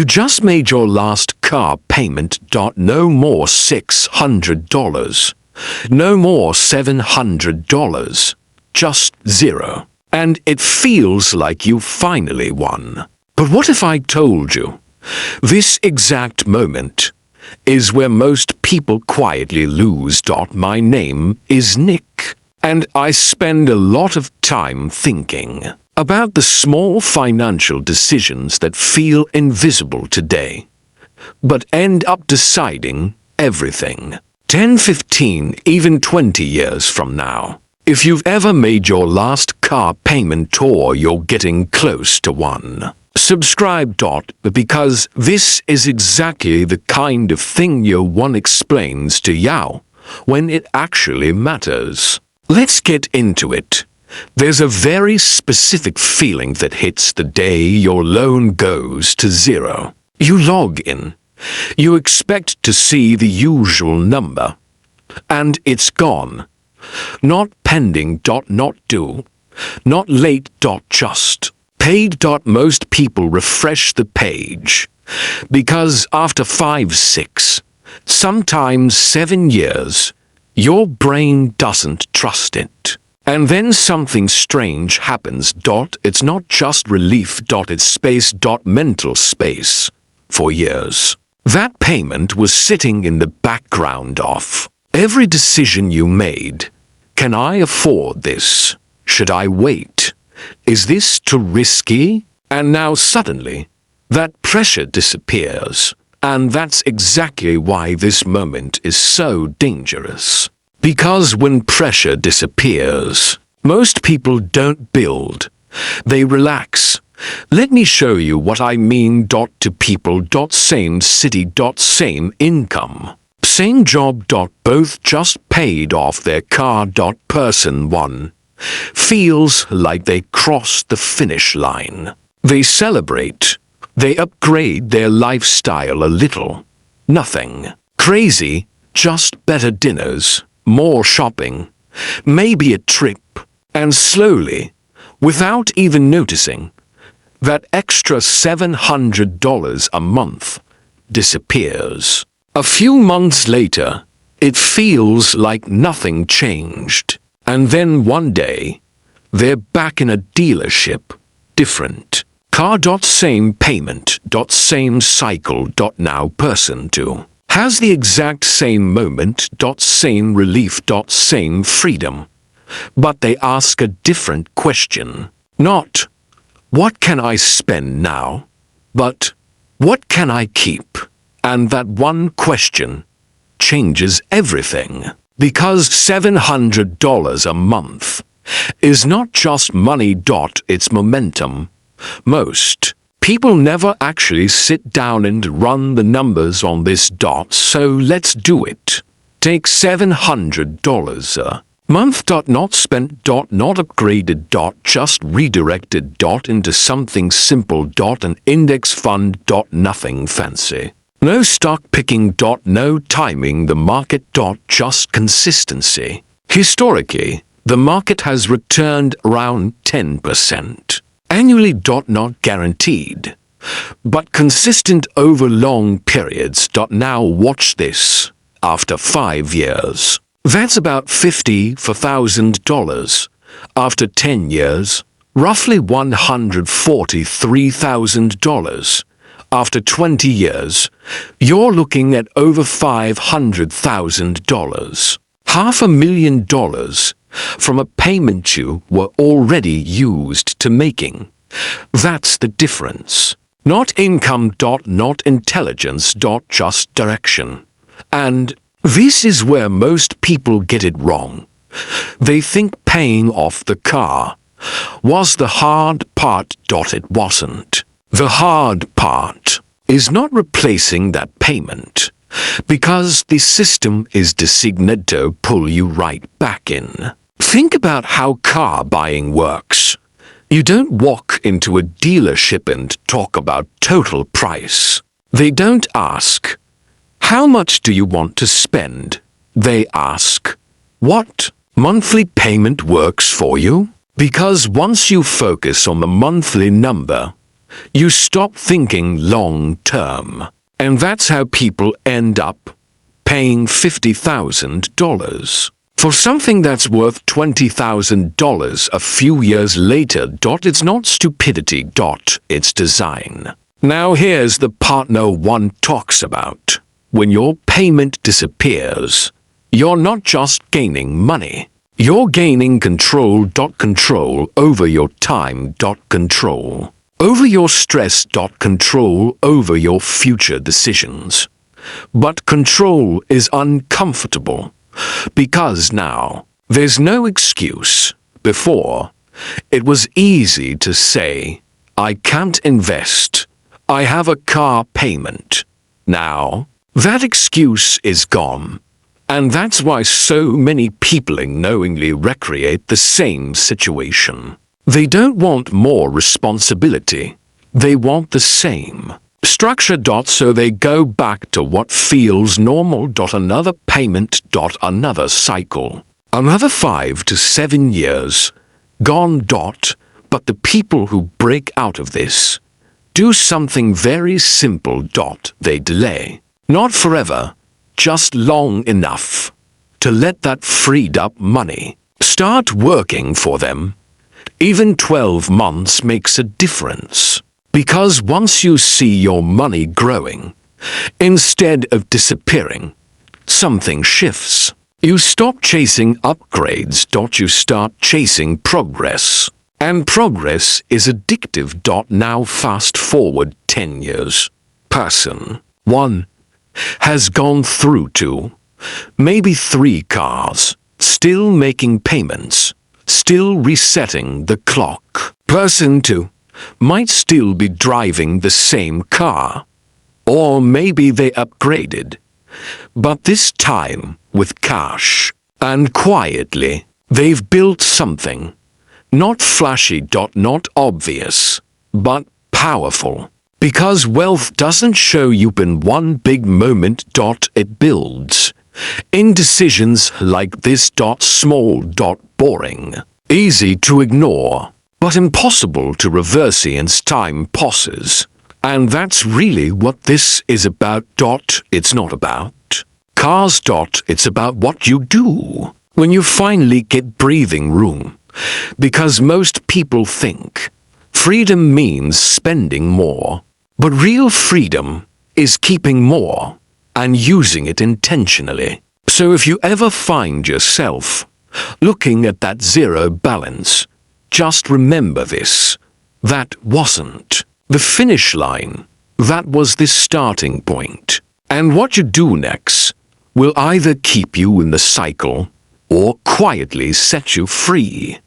You just made your last car payment. No more $600. No more $700. Just zero. And it feels like you finally won. But what if I told you this exact moment is where most people quietly lose. My name is Nick, and I spend a lot of time thinking about the small financial decisions that feel invisible today, but end up deciding everything. 10, 15, even 20 years from now. If you've ever made your last car payment or you're getting close to one, subscribe. Because this is exactly the kind of thing your one explains to you when it actually matters. Let's get into it. There's a very specific feeling that hits the day your loan goes to zero. You log in. You expect to see the usual number, and it's gone. Not pending. Not due. Not late. Just paid. Most people refresh the page because after 5, 6, sometimes 7 years, your brain doesn't trust it. And then something strange happens. It's not just relief. It's space. Mental space. For years, that payment was sitting in the background of every decision you made. Can I afford this? Should I wait? Is this too risky? And now suddenly, that pressure disappears. And that's exactly why this moment is so dangerous. Because when pressure disappears, most people don't build. They relax. Let me show you what I mean. To people. Same city. Same income. Same job. Both just paid off their car. Person 1 feels like they crossed the finish line. They celebrate. They upgrade their lifestyle a little. Nothing crazy, just better dinners, more shopping, maybe a trip, and slowly, without even noticing, that extra $700 a month disappears. A few months later, it feels like nothing changed. And then one day, they're back in a dealership, different car. Same payment. Same cycle. Now person 2 has the exact same moment. Same relief. Same freedom. But they ask a different question. Not, what can I spend now? But, what can I keep? And that one question changes everything. Because $700 a month is not just money. It's momentum. Most people never actually sit down and run the numbers on this. So let's do it. Take $700 a month. Not spent. Not upgraded. Just redirected. Into something simple. An index fund. Nothing fancy. No stock picking. No timing the market. Just consistency. Historically, the market has returned around 10%. Annually. Not guaranteed, but consistent over long periods. Now watch this. After 5 years, that's about $54,000. After 10 years, roughly $143,000. After 20 years, you're looking at over $500,000. $500,000 from a payment you were already used to making. That's the difference. Not income. Not intelligence. Just direction. And this is where most people get it wrong. They think paying off the car was the hard part. It wasn't. The hard part is not replacing that payment, because the system is designed to pull you right back in. Think about how car buying works. You don't walk into a dealership and talk about total price. They don't ask, how much do you want to spend? They ask, what monthly payment works for you? Because once you focus on the monthly number, You stop thinking long term. And that's how people end up paying $50,000 for something that's worth $20,000 a few years later. It's not stupidity. It's design. Now here's the part no one talks about. When your payment disappears, you're not just gaining money. You're gaining control. Control over your time. Control over your stress. Control over your future decisions. But control is uncomfortable because now there's no excuse. Before, it was easy to say, I can't invest. I have a car payment. Now, that excuse is gone. And that's why so many people unknowingly recreate the same situation. They don't want more responsibility. They want the same structure. So they go back to what feels normal. Another payment. Another cycle. Another 5 to 7 years. Gone. But the people who break out of this do something very simple. They delay. Not forever, just long enough to let that freed up money start working for them. Even 12 months makes a difference. Because once you see your money growing, instead of disappearing, something shifts. You stop chasing upgrades. You start chasing progress. And progress is addictive. Now fast forward 10 years. Person 1 has gone through 2, maybe 3 cars, still making payments, still resetting the clock. Person 2 might still be driving the same car, or maybe they upgraded, but this time with cash. And quietly, they've built something. Not flashy. Not obvious, but powerful. Because wealth doesn't show up in one big moment. It builds in decisions like this. Small. Boring. Easy to ignore, but impossible to reverse as time passes. And that's really what this is about. It's not about cars. It's about what you do when you finally get breathing room. Because most people think freedom means spending more. But real freedom is keeping more and using it intentionally. So if you ever find yourself looking at that zero balance, just remember this. That wasn't the finish line. That was the starting point. And what you do next will either keep you in the cycle or quietly set you free.